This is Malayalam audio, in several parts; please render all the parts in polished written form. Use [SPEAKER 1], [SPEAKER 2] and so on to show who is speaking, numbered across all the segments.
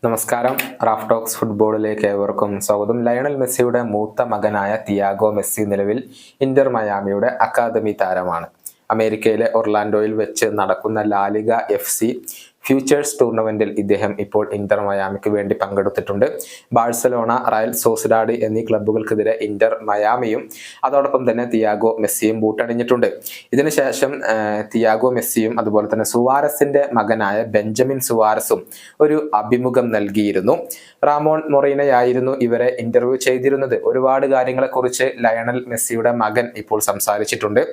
[SPEAKER 1] നമസ്കാരം. റാഫ് ടോക്സ് ഫുട്ബോളിലേക്ക് ഏവർക്കും സ്വാഗതം. ലയണൽ മെസ്സിയുടെ മൂത്ത മകനായ തിയാഗോ മെസ്സി നിലവിൽ ഇന്റർ മയാമിയുടെ അക്കാദമി താരമാണ്. അമേരിക്കയിലെ ഒർലാൻഡോയിൽ വെച്ച് നടക്കുന്ന ലാലിഗ FC ഫ്യൂച്ചേഴ്സ് ടൂർണമെന്റിൽ ഇദ്ദേഹം ഇപ്പോൾ ഇന്റർ മയാമിക്ക് വേണ്ടി പങ്കെടുത്തിട്ടുണ്ട്. ബാഴ്സലോണ, റയൽ സോസിഡാഡ് എന്നീ ക്ലബ്ബുകൾക്കെതിരെ ഇന്റർ മയാമിയും അതോടൊപ്പം തന്നെ തിയാഗോ മെസ്സിയും ബൂട്ടണിഞ്ഞിട്ടുണ്ട്. ഇതിനുശേഷം തിയാഗോ മെസ്സിയും അതുപോലെ തന്നെ സുവാരസിന്റെ മകനായ ബെഞ്ചമിൻ സുവാരസും ഒരു അഭിമുഖം നൽകിയിരുന്നു. റാമോൺ മൊറീനയായിരുന്നു ഇവരെ ഇന്റർവ്യൂ ചെയ്തിരുന്നത്. ഒരുപാട് കാര്യങ്ങളെക്കുറിച്ച് ലയണൽ മെസ്സിയുടെ മകൻ ഇപ്പോൾ സംസാരിച്ചിട്ടുണ്ട്.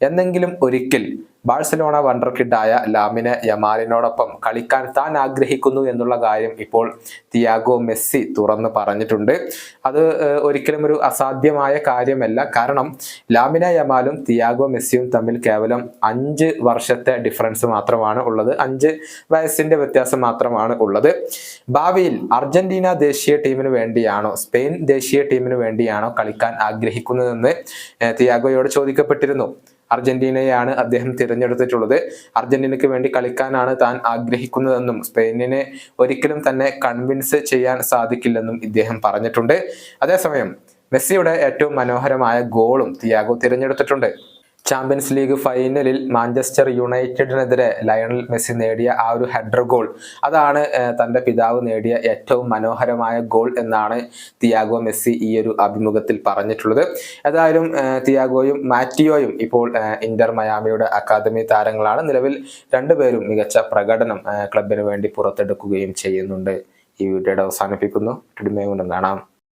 [SPEAKER 1] എന്നെങ്കിലും ഒരിക്കൽ ബാഴ്സലോണ വണ്ടർ കിഡായ ലാമിനെ യമാലിനോടൊപ്പം കളിക്കാൻ താൻ ആഗ്രഹിക്കുന്നു എന്നുള്ള കാര്യം ഇപ്പോൾ തിയാഗോ മെസ്സി തുറന്നു പറഞ്ഞിട്ടുണ്ട്. അത് ഒരിക്കലും ഒരു അസാധ്യമായ കാര്യമല്ല. കാരണം ലാമിന യമാലും തിയാഗോ മെസ്സിയും തമ്മിൽ കേവലം 5 വർഷത്തെ ഡിഫറൻസ് മാത്രമാണ് ഉള്ളത്. 5 വയസ്സിന്റെ വ്യത്യാസം മാത്രമാണ് ഉള്ളത്. ഭാവിയിൽ അർജന്റീന ദേശീയ ടീമിന് വേണ്ടിയാണോ സ്പെയിൻ ദേശീയ ടീമിന് വേണ്ടിയാണോ കളിക്കാൻ ആഗ്രഹിക്കുന്നതെന്ന് തിയാഗോയോട് ചോദിക്കപ്പെട്ടിരുന്നു. അർജന്റീനയാണ് അദ്ദേഹം തിരഞ്ഞെടുത്തിട്ടുള്ളത്. അർജന്റീനയ്ക്ക് വേണ്ടി കളിക്കാനാണ് താൻ ആഗ്രഹിക്കുന്നതെന്നും സ്പെയിനിനെ ഒരിക്കലും തന്നെ കൺവിൻസ് ചെയ്യാൻ സാധിക്കില്ലെന്നും ഇദ്ദേഹം പറഞ്ഞിട്ടുണ്ട്. അതേസമയം മെസ്സിയുടെ ഏറ്റവും മനോഹരമായ ഗോളും തിയാഗോ തിരഞ്ഞെടുത്തിട്ടുണ്ട്. ചാമ്പ്യൻസ് ലീഗ് ഫൈനലിൽ മാഞ്ചസ്റ്റർ യുണൈറ്റഡിനെതിരെ ലയണൽ മെസ്സി നേടിയ ആ ഒരു ഹെഡർ ഗോൾ, അതാണ് തൻ്റെ പിതാവ് നേടിയ ഏറ്റവും മനോഹരമായ ഗോൾ എന്നാണ് തിയാഗോ മെസ്സി ഈ ഒരു അഭിമുഖത്തിൽ പറഞ്ഞിട്ടുള്ളത്. ഏതായാലും തിയാഗോയും മാറ്റിയോയും ഇപ്പോൾ ഇന്റർ മയാമിയുടെ അക്കാദമി താരങ്ങളാണ്. നിലവിൽ രണ്ടുപേരും മികച്ച പ്രകടനം ക്ലബിന് വേണ്ടി പുറത്തെടുക്കുകയും ചെയ്യുന്നുണ്ട്. ഈ വീഡിയോയുടെ അവസാനിപ്പിക്കുന്നു. കാണാം.